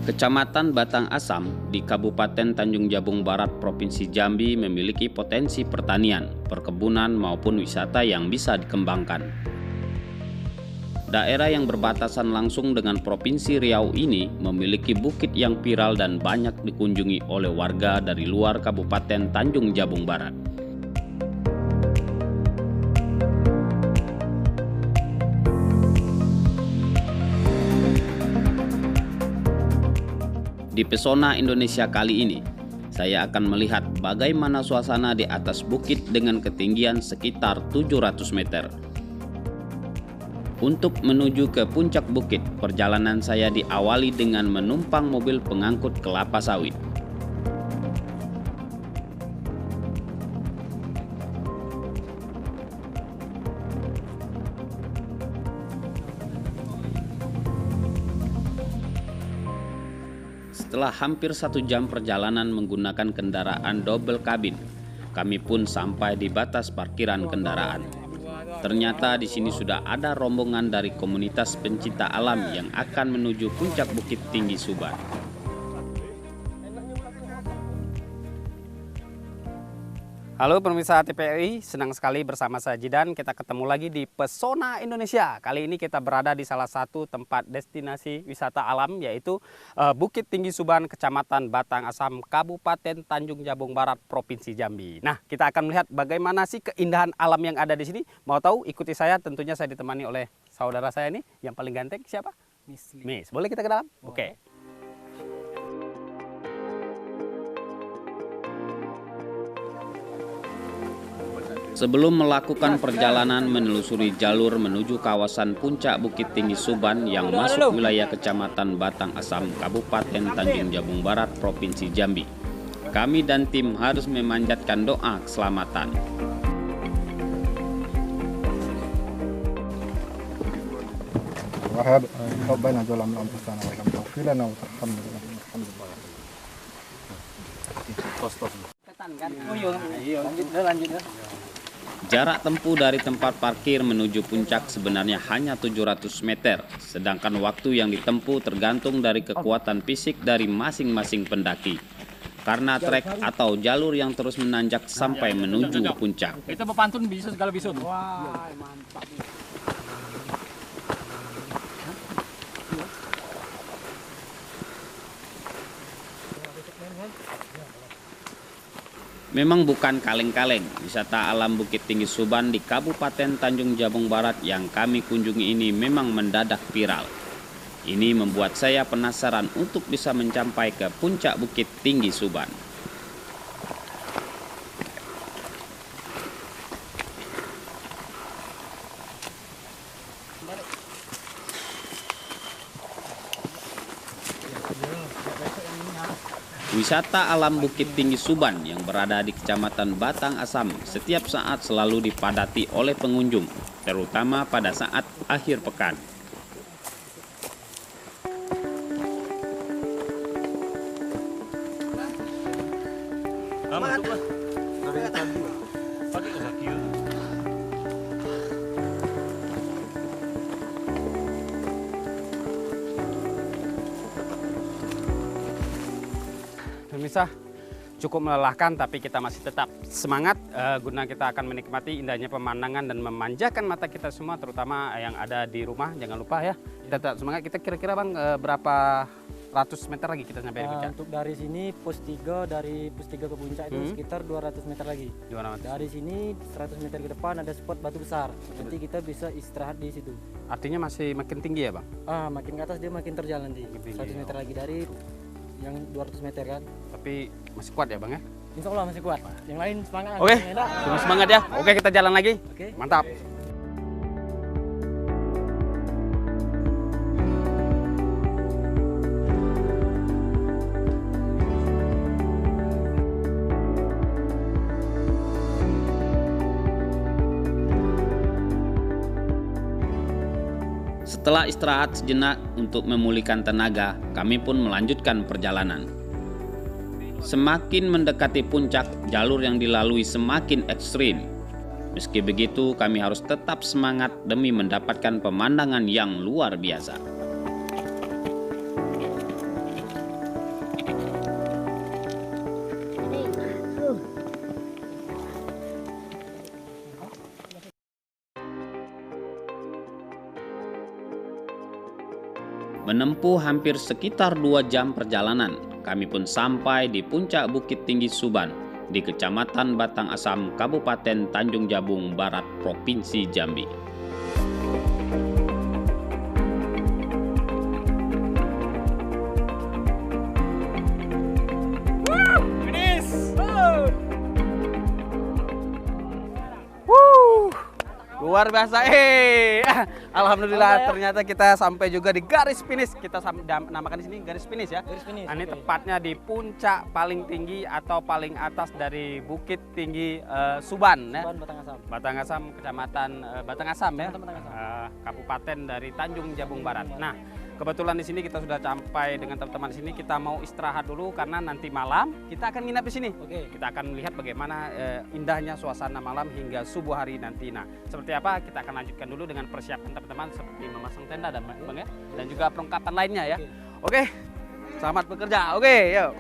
Kecamatan Batang Asam di Kabupaten Tanjung Jabung Barat, Provinsi Jambi memiliki potensi pertanian, perkebunan maupun wisata yang bisa dikembangkan. Daerah yang berbatasan langsung dengan Provinsi Riau ini memiliki bukit yang viral dan banyak dikunjungi oleh warga dari luar Kabupaten Tanjung Jabung Barat. Di Pesona Indonesia kali ini, saya akan melihat bagaimana suasana di atas bukit dengan ketinggian sekitar 700 meter. Untuk menuju ke puncak bukit, perjalanan saya diawali dengan menumpang mobil pengangkut kelapa sawit. Setelah hampir 1 jam perjalanan menggunakan kendaraan double kabin, kami pun sampai di batas parkiran kendaraan. Ternyata di sini sudah ada rombongan dari komunitas pencinta alam yang akan menuju puncak Bukit Tinggi Suban. Halo pemirsa TPRI, senang sekali bersama saya Jidan. Kita ketemu lagi di Pesona Indonesia. Kali ini kita berada di salah satu tempat destinasi wisata alam, yaitu Bukit Tinggi Suban, Kecamatan Batang Asam, Kabupaten Tanjung Jabung Barat, Provinsi Jambi. Nah, kita akan melihat bagaimana sih keindahan alam yang ada di sini. Mau tahu? Ikuti saya. Tentunya saya ditemani oleh saudara saya ini yang paling ganteng. Siapa? Miss. Boleh kita ke dalam? Oke. Sebelum melakukan perjalanan menelusuri jalur menuju kawasan puncak Bukit Tinggi Suban yang masuk wilayah Kecamatan Batang Asam, Kabupaten Tanjung Jabung Barat, Provinsi Jambi, kami dan tim harus memanjatkan doa keselamatan. Jarak tempuh dari tempat parkir menuju puncak sebenarnya hanya 700 meter, sedangkan waktu yang ditempuh tergantung dari kekuatan fisik dari masing-masing pendaki. Karena trek atau jalur yang terus menanjak sampai menuju puncak. Kita berpantun bisa segala bisun. Wah, mantap. Memang bukan kaleng-kaleng, wisata alam Bukit Tinggi Suban di Kabupaten Tanjung Jabung Barat yang kami kunjungi ini memang mendadak viral. Ini membuat saya penasaran untuk bisa mencapai ke puncak Bukit Tinggi Suban. Wisata alam Bukit Tinggi Suban yang berada di Kecamatan Batang Asam setiap saat selalu dipadati oleh pengunjung, terutama pada saat akhir pekan. Pemirsa, cukup melelahkan tapi kita masih tetap semangat guna kita akan menikmati indahnya pemandangan dan memanjakan mata kita semua, terutama yang ada di rumah. Jangan lupa ya, kita tetap semangat. Kita kira-kira Bang berapa ratus meter lagi kita sampai di puncak? Untuk dari sini pos 3, dari pos 3 ke puncak itu sekitar 200 meter lagi. 200. Dari sini 100 meter ke depan ada spot batu besar. Nanti kita bisa istirahat di situ. Artinya masih makin tinggi ya Bang? Makin ke atas dia makin terjal nanti. 100 meter lagi dari yang 200 meter kan. Tapi masih kuat ya Bang ya? Insya Allah masih kuat. Yang lain semangat. Oke, semua semangat ya. Oke, kita jalan lagi. Oke. Mantap. Setelah istirahat sejenak untuk memulihkan tenaga, kami pun melanjutkan perjalanan. Semakin mendekati puncak, jalur yang dilalui semakin ekstrim. Meski begitu, kami harus tetap semangat demi mendapatkan pemandangan yang luar biasa. Menempuh hampir sekitar 2 jam perjalanan, kami pun sampai di puncak Bukit Tinggi Suban di Kecamatan Batang Asam, Kabupaten Tanjung Jabung Barat, Provinsi Jambi. Luar biasa, alhamdulillah ternyata kita sampai juga di garis finish. Kita namakan di sini garis finish ya. Garis finish. Nah, ini oke. tepatnya di puncak paling tinggi atau paling atas dari Bukit Tinggi Suban ya. Suban, Batang Asam. Batang Asam, Kecamatan Batang Asam ya. Kecamatan Batang Asam. Kabupaten dari Tanjung Jabung Barat. Nah, kebetulan di sini kita sudah sampai dengan teman-teman di sini. Kita mau istirahat dulu karena nanti malam kita akan nginap di sini. Oke. Kita akan melihat bagaimana indahnya suasana malam hingga subuh hari nanti. Nah, seperti apa kita akan lanjutkan dulu dengan persiapan teman-teman seperti memasang tenda dan Bang ya, dan juga perlengkapan lainnya ya. Oke. Selamat bekerja. Oke, yuk.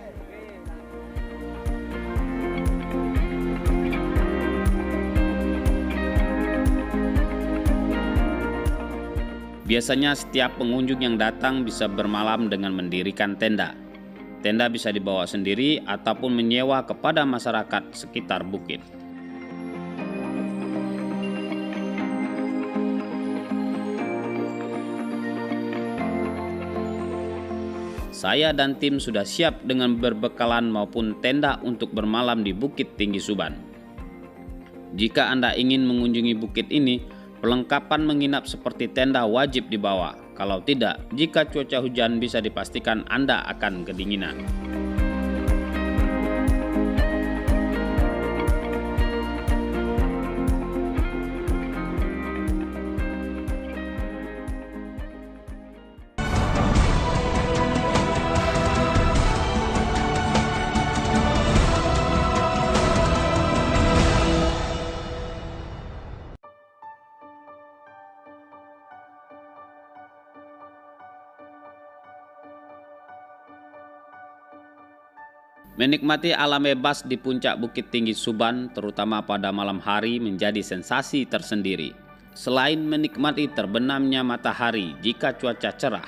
Biasanya setiap pengunjung yang datang bisa bermalam dengan mendirikan tenda. Tenda bisa dibawa sendiri ataupun menyewa kepada masyarakat sekitar bukit. Saya dan tim sudah siap dengan berbekalan maupun tenda untuk bermalam di Bukit Tinggi Suban. Jika Anda ingin mengunjungi bukit ini, perlengkapan menginap seperti tenda wajib dibawa. Kalau tidak, jika cuaca hujan bisa dipastikan Anda akan kedinginan. Menikmati alam bebas di puncak Bukit Tinggi Suban, terutama pada malam hari, menjadi sensasi tersendiri. Selain menikmati terbenamnya matahari jika cuaca cerah,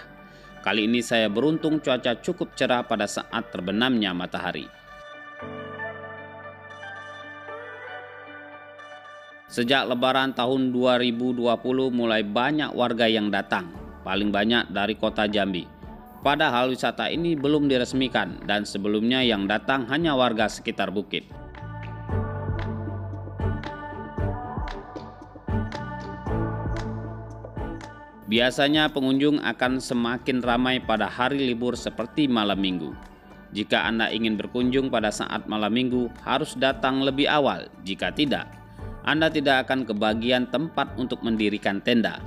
kali ini saya beruntung cuaca cukup cerah pada saat terbenamnya matahari. Sejak Lebaran tahun 2020 mulai banyak warga yang datang, paling banyak dari kota Jambi. Padahal wisata ini belum diresmikan dan sebelumnya yang datang hanya warga sekitar bukit. Biasanya pengunjung akan semakin ramai pada hari libur seperti malam minggu. Jika Anda ingin berkunjung pada saat malam minggu, harus datang lebih awal. Jika tidak, Anda tidak akan kebagian tempat untuk mendirikan tenda.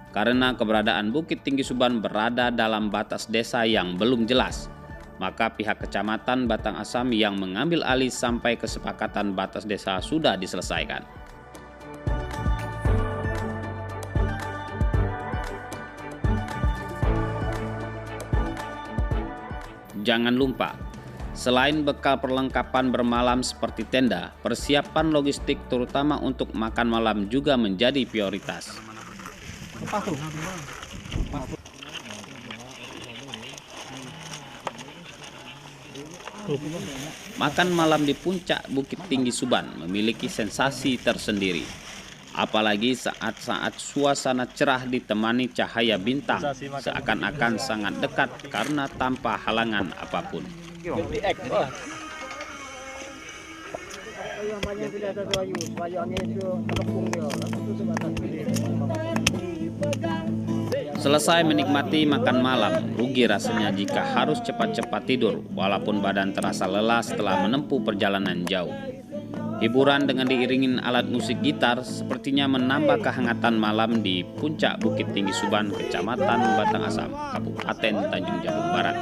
Karena keberadaan Bukit Tinggi Suban berada dalam batas desa yang belum jelas, maka pihak Kecamatan Batang Asam yang mengambil alih sampai kesepakatan batas desa sudah diselesaikan. Jangan lupa, selain bekal perlengkapan bermalam seperti tenda, persiapan logistik terutama untuk makan malam juga menjadi prioritas. Makan malam di puncak Bukit Tinggi Suban memiliki sensasi tersendiri. Apalagi saat-saat suasana cerah ditemani cahaya bintang, seakan-akan sangat dekat karena tanpa halangan apapun. Selesai menikmati makan malam, rugi rasanya jika harus cepat-cepat tidur walaupun badan terasa lelah setelah menempuh perjalanan jauh. Hiburan dengan diiringin alat musik gitar sepertinya menambah kehangatan malam di puncak Bukit Tinggi Suban, Kecamatan Batang Asam, Kabupaten Tanjung Jabung Barat.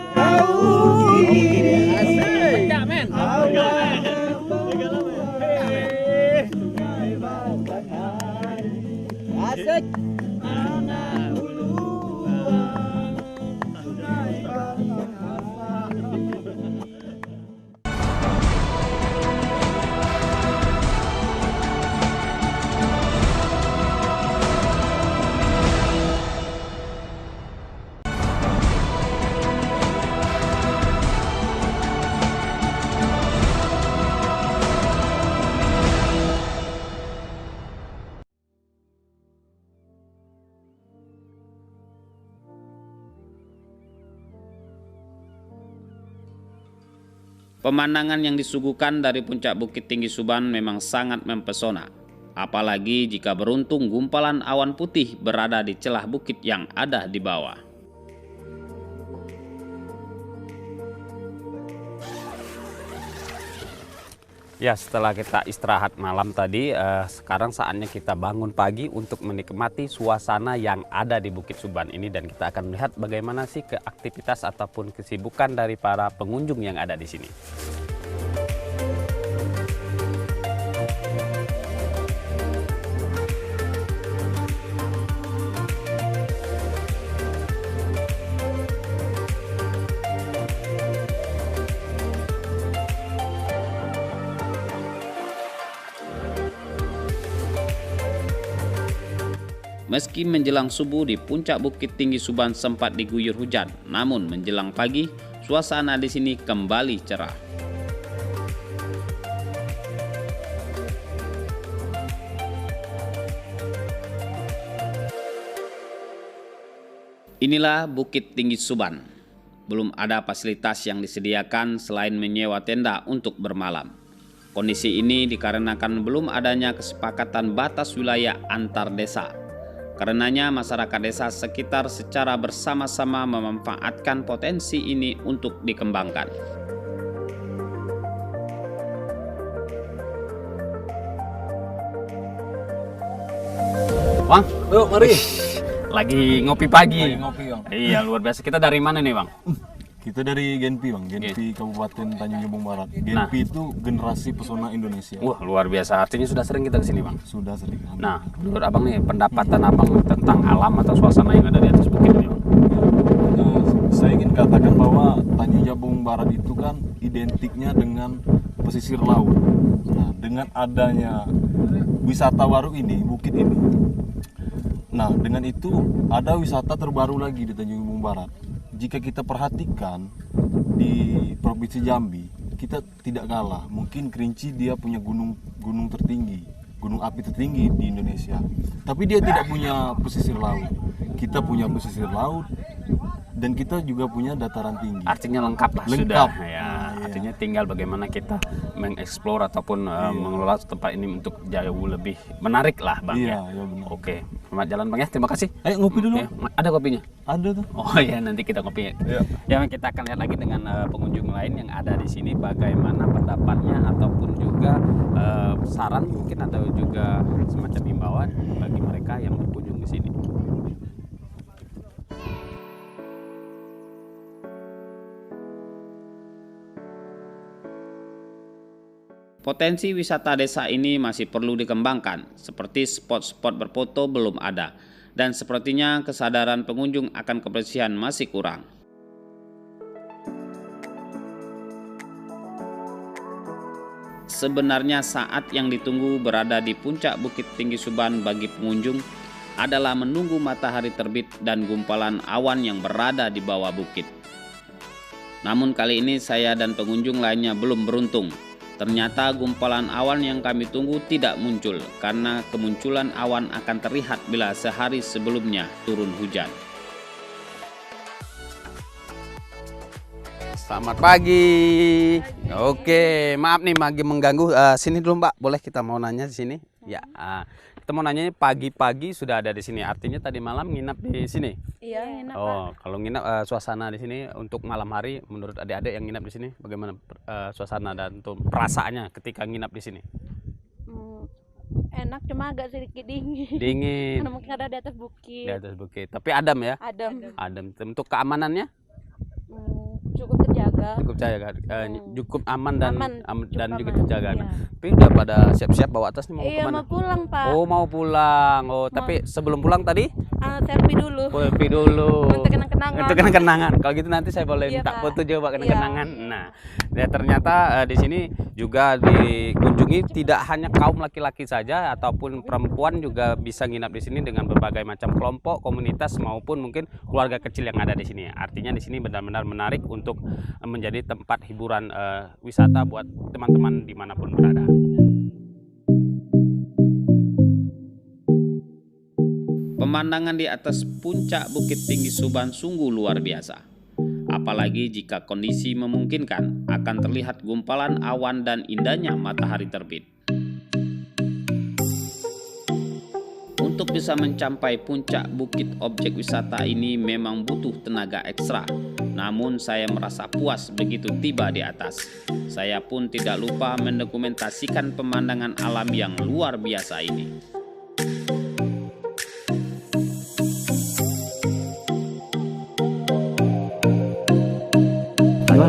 Pemandangan yang disuguhkan dari puncak Bukit Tinggi Suban memang sangat mempesona. Apalagi jika beruntung gumpalan awan putih berada di celah bukit yang ada di bawah. Ya, setelah kita istirahat malam tadi, sekarang saatnya kita bangun pagi untuk menikmati suasana yang ada di Bukit Suban ini, dan kita akan melihat bagaimana sih aktivitas ataupun kesibukan dari para pengunjung yang ada di sini. Meski menjelang subuh di puncak Bukit Tinggi Suban sempat diguyur hujan, namun menjelang pagi suasana di sini kembali cerah. Inilah Bukit Tinggi Suban. Belum ada fasilitas yang disediakan selain menyewa tenda untuk bermalam. Kondisi ini dikarenakan belum adanya kesepakatan batas wilayah antar desa. Karenanya masyarakat desa sekitar secara bersama-sama memanfaatkan potensi ini untuk dikembangkan. Bang, Yuk, mari. lagi ngopi pagi. Lagi ngopi, Bang. Iya, luar biasa. Kita dari mana nih, Bang? Kita dari Genpi, Bang. Genpi Kabupaten Tanjung Jabung Barat. Genpi itu generasi pesona Indonesia. Wah, luar biasa. Artinya sudah sering kita ke sini, Bang. Sudah sering. Nah, menurut Abang nih, pendapatan Abang tentang alam atau suasana yang ada di atas bukit ini, Bang? Saya ingin katakan bahwa Tanjung Jabung Barat itu kan identiknya dengan pesisir laut. Nah, dengan adanya wisata baru ini, bukit ini. Nah, dengan itu ada wisata terbaru lagi di Tanjung Jabung Barat. Jika kita perhatikan di Provinsi Jambi, kita tidak kalah. Mungkin Kerinci dia punya gunung tertinggi, gunung api tertinggi di Indonesia. Tapi dia tidak punya pesisir laut. Kita punya pesisir laut dan kita juga punya dataran tinggi. Artinya lengkap lah Lengkap. sudah. Ya, Iya. artinya tinggal bagaimana kita mengeksplor ataupun mengelola tempat ini untuk jauh lebih menarik lah, Bang. Iya, Ya. ya benar. Oke, selamat jalan, Bang ya. Terima kasih. Ayo ngopi dulu. Ya, ada kopinya? Ada tuh. Oh ya, nanti kita kopi. Iya. Ya, kita akan lihat lagi dengan pengunjung lain yang ada di sini bagaimana pendapatnya ataupun juga saran mungkin atau juga semacam himbauan bagi mereka yang berkunjung di sini. Potensi wisata desa ini masih perlu dikembangkan, seperti spot-spot berfoto belum ada, dan sepertinya kesadaran pengunjung akan kebersihan masih kurang. Sebenarnya saat yang ditunggu berada di puncak Bukit Tinggi Suban bagi pengunjung adalah menunggu matahari terbit dan gumpalan awan yang berada di bawah bukit. Namun kali ini saya dan pengunjung lainnya belum beruntung. Ternyata gumpalan awan yang kami tunggu tidak muncul karena kemunculan awan akan terlihat bila sehari sebelumnya turun hujan. Selamat pagi. Oke, maaf nih lagi mengganggu. Sini dulu, Mbak. Boleh kita mau nanya di sini? Ya. Kita mau nanya pagi-pagi sudah ada di sini. Artinya tadi malam nginap di sini. Iya, enak, Oh, kalau nginap suasana di sini untuk malam hari menurut adik-adik yang nginap di sini bagaimana suasana dan tuh perasaannya ketika nginap di sini? Enak, cuma agak sedikit dingin. Dingin Karena mungkin ada di atas bukit. di atas bukit. Tapi adem ya? Adem. Adem. Untuk keamanannya Cukup terjaga. cukup jaga, cukup aman dan Aman, dan cukup juga aman, terjaga. iya. Nah, tapi udah pada siap-siap bawa tas nih mau Iya, kemana? mau pulang, Pak. Oh, mau pulang. Oh, tapi sebelum pulang tadi Selfie dulu. selfie dulu. Untuk kenang-kenangan. Untuk kenang-kenangan. Kalau gitu nanti saya boleh Iya, minta Pak. foto juga Iya. kenang-kenangan. Nah, ya ternyata di sini juga dikunjungi tidak hanya kaum laki-laki saja ataupun perempuan juga bisa nginap di sini dengan berbagai macam kelompok, komunitas maupun mungkin keluarga kecil yang ada di sini. Artinya di sini benar-benar menarik untuk menjadi tempat hiburan wisata buat teman-teman dimanapun berada. Pemandangan di atas puncak Bukit Tinggi Suban sungguh luar biasa. Apalagi jika kondisi memungkinkan, akan terlihat gumpalan awan dan indahnya matahari terbit. Untuk bisa mencapai puncak bukit objek wisata ini memang butuh tenaga ekstra. Namun saya merasa puas begitu tiba di atas. Saya pun tidak lupa mendokumentasikan pemandangan alam yang luar biasa ini.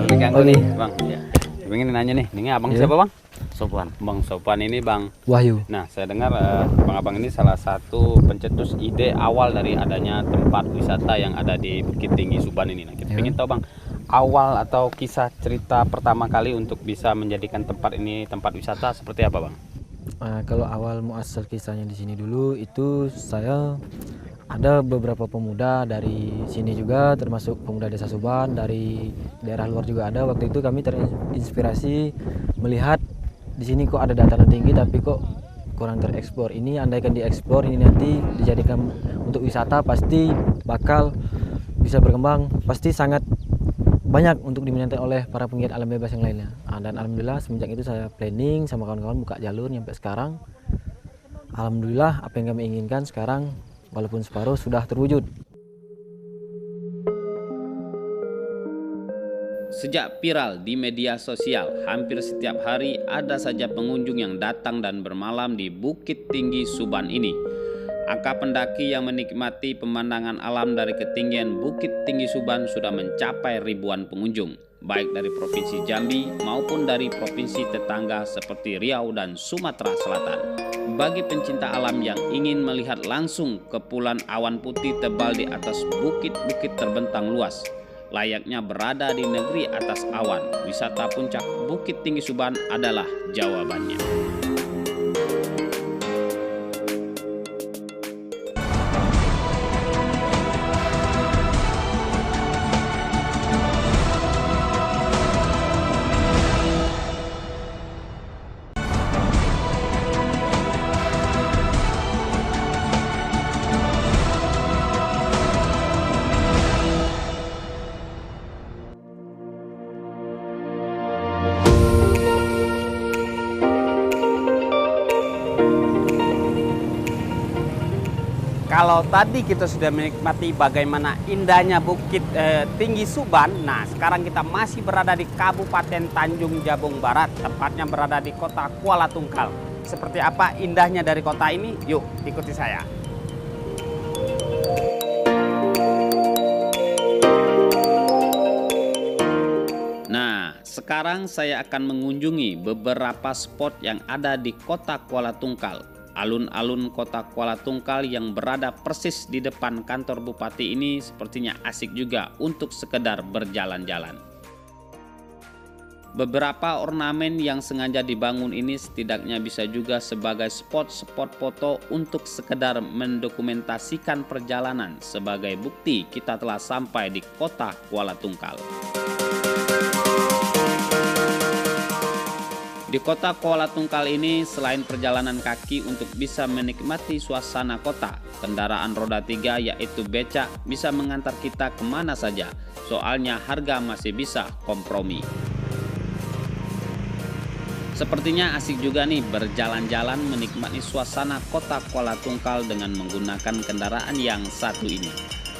Diganggu nih Bang. Ya. Pengen nanya nih, ini abang siapa Bang? Sopwan. Bang Sopwan ini Bang Wahyu. Nah, saya dengar abang-abang ini salah satu pencetus ide awal dari adanya tempat wisata yang ada di Bukit Tinggi Suban ini. Nah, kita ingin tahu Bang, awal atau kisah cerita pertama kali untuk bisa menjadikan tempat ini tempat wisata seperti apa Bang? Kalau awal muasal kisahnya di sini dulu itu saya ada beberapa pemuda dari sini juga, termasuk pemuda Desa Suban, dari daerah luar juga ada. Waktu itu kami terinspirasi melihat di sini kok ada dataran tinggi tapi kok kurang tereksplor. Ini andaikan dieksplor, ini nanti dijadikan untuk wisata, pasti bakal bisa berkembang, pasti sangat banyak untuk diminati oleh para penggiat alam bebas yang lainnya. Dan alhamdulillah semenjak itu saya planning sama kawan-kawan buka jalur sampai sekarang. Alhamdulillah apa yang kami inginkan sekarang walaupun separuh sudah terwujud. Sejak viral di media sosial, hampir setiap hari ada saja pengunjung yang datang dan bermalam di Bukit Tinggi Suban ini. Angka pendaki yang menikmati pemandangan alam dari ketinggian Bukit Tinggi Suban sudah mencapai ribuan pengunjung, baik dari Provinsi Jambi maupun dari provinsi tetangga seperti Riau dan Sumatera Selatan. Bagi pencinta alam yang ingin melihat langsung kepulan awan putih tebal di atas bukit-bukit terbentang luas, layaknya berada di negeri atas awan, wisata puncak Bukit Tinggi Suban adalah jawabannya. Kalau tadi kita sudah menikmati bagaimana indahnya Bukit Tinggi Suban, nah sekarang kita masih berada di Kabupaten Tanjung Jabung Barat, tepatnya berada di kota Kuala Tungkal. Seperti apa indahnya dari kota ini? Yuk ikuti saya. Nah, sekarang saya akan mengunjungi beberapa spot yang ada di kota Kuala Tungkal. Alun-alun kota Kuala Tungkal yang berada persis di depan kantor bupati ini sepertinya asik juga untuk sekedar berjalan-jalan. Beberapa ornamen yang sengaja dibangun ini setidaknya bisa juga sebagai spot-spot foto untuk sekedar mendokumentasikan perjalanan sebagai bukti kita telah sampai di kota Kuala Tungkal. Di kota Kuala Tungkal ini selain perjalanan kaki untuk bisa menikmati suasana kota, kendaraan roda 3 yaitu becak bisa mengantar kita kemana saja, soalnya harga masih bisa kompromi. Sepertinya asik juga nih berjalan-jalan menikmati suasana kota Kuala Tungkal dengan menggunakan kendaraan yang satu ini.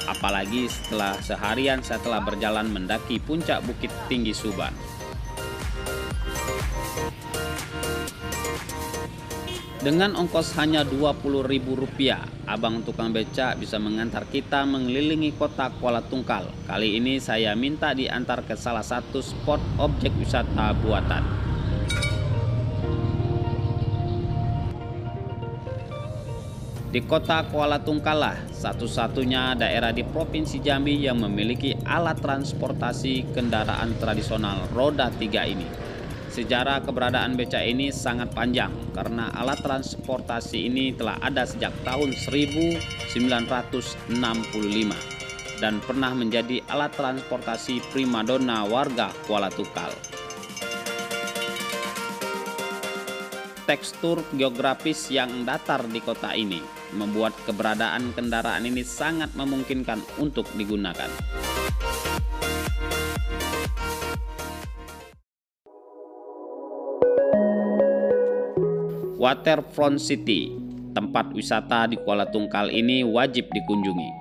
Apalagi setelah seharian saya telah berjalan mendaki puncak Bukit Tinggi Suban. Dengan ongkos hanya Rp20.000, abang tukang becak bisa mengantar kita mengelilingi kota Kuala Tungkal. Kali ini saya minta diantar ke salah satu spot objek wisata buatan. Di kota Kuala Tungkal lah satu-satunya daerah di Provinsi Jambi yang memiliki alat transportasi kendaraan tradisional roda 3 ini. Sejarah keberadaan becak ini sangat panjang karena alat transportasi ini telah ada sejak tahun 1965 dan pernah menjadi alat transportasi primadona warga Kuala Tungkal. Tekstur geografis yang datar di kota ini membuat keberadaan kendaraan ini sangat memungkinkan untuk digunakan. Waterfront City, tempat wisata di Kuala Tungkal ini wajib dikunjungi.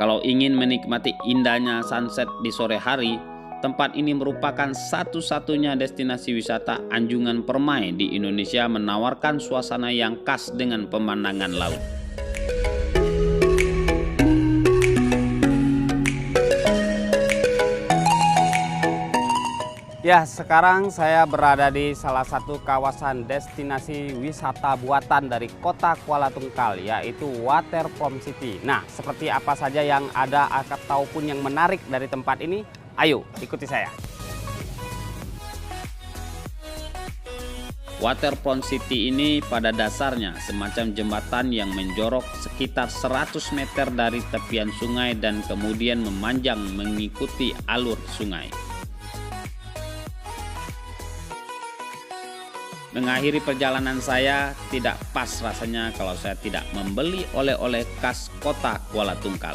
Kalau ingin menikmati indahnya sunset di sore hari, tempat ini merupakan satu-satunya destinasi wisata anjungan permai di Indonesia, menawarkan suasana yang khas dengan pemandangan laut. Ya, sekarang saya berada di salah satu kawasan destinasi wisata buatan dari kota Kuala Tungkal, yaitu Waterfront City. Nah, seperti apa saja yang ada ataupun yang menarik dari tempat ini? Ayo, ikuti saya. Waterfront City ini pada dasarnya semacam jembatan yang menjorok sekitar 100 meter dari tepian sungai dan kemudian memanjang mengikuti alur sungai. Mengakhiri perjalanan saya, tidak pas rasanya kalau saya tidak membeli oleh-oleh khas kota Kuala Tungkal.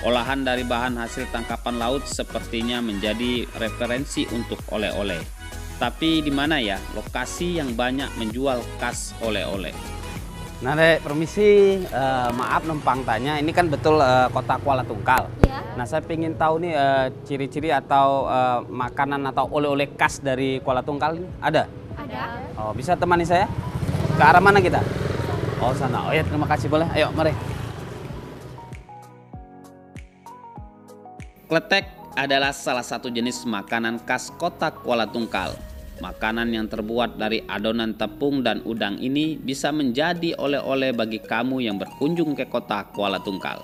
Olahan dari bahan hasil tangkapan laut sepertinya menjadi referensi untuk oleh-oleh. Tapi di mana ya lokasi yang banyak menjual khas oleh-oleh? Nah, Dek, permisi, maaf numpang tanya, ini kan betul kota Kuala Tungkal. Ya. Nah, saya ingin tahu nih ciri-ciri atau makanan atau oleh-oleh khas dari Kuala Tungkal ini ada? Ada. Oh, bisa temani saya? Ke arah mana kita? Oh, sana. Oh ya, terima kasih, boleh. Ayo, mari. Kletek adalah salah satu jenis makanan khas kota Kuala Tungkal. Makanan yang terbuat dari adonan tepung dan udang ini bisa menjadi oleh-oleh bagi kamu yang berkunjung ke kota Kuala Tungkal.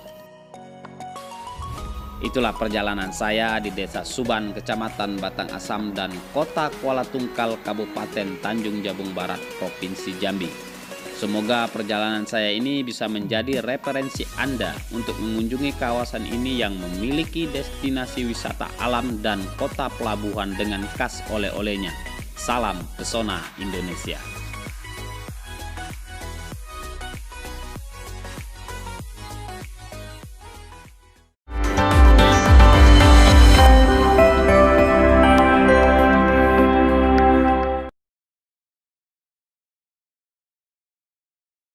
Itulah perjalanan saya di Desa Suban, Kecamatan Batang Asam dan Kota Kuala Tungkal, Kabupaten Tanjung Jabung Barat, Provinsi Jambi. Semoga perjalanan saya ini bisa menjadi referensi Anda untuk mengunjungi kawasan ini yang memiliki destinasi wisata alam dan kota pelabuhan dengan khas oleh-olehnya. Salam pesona Indonesia.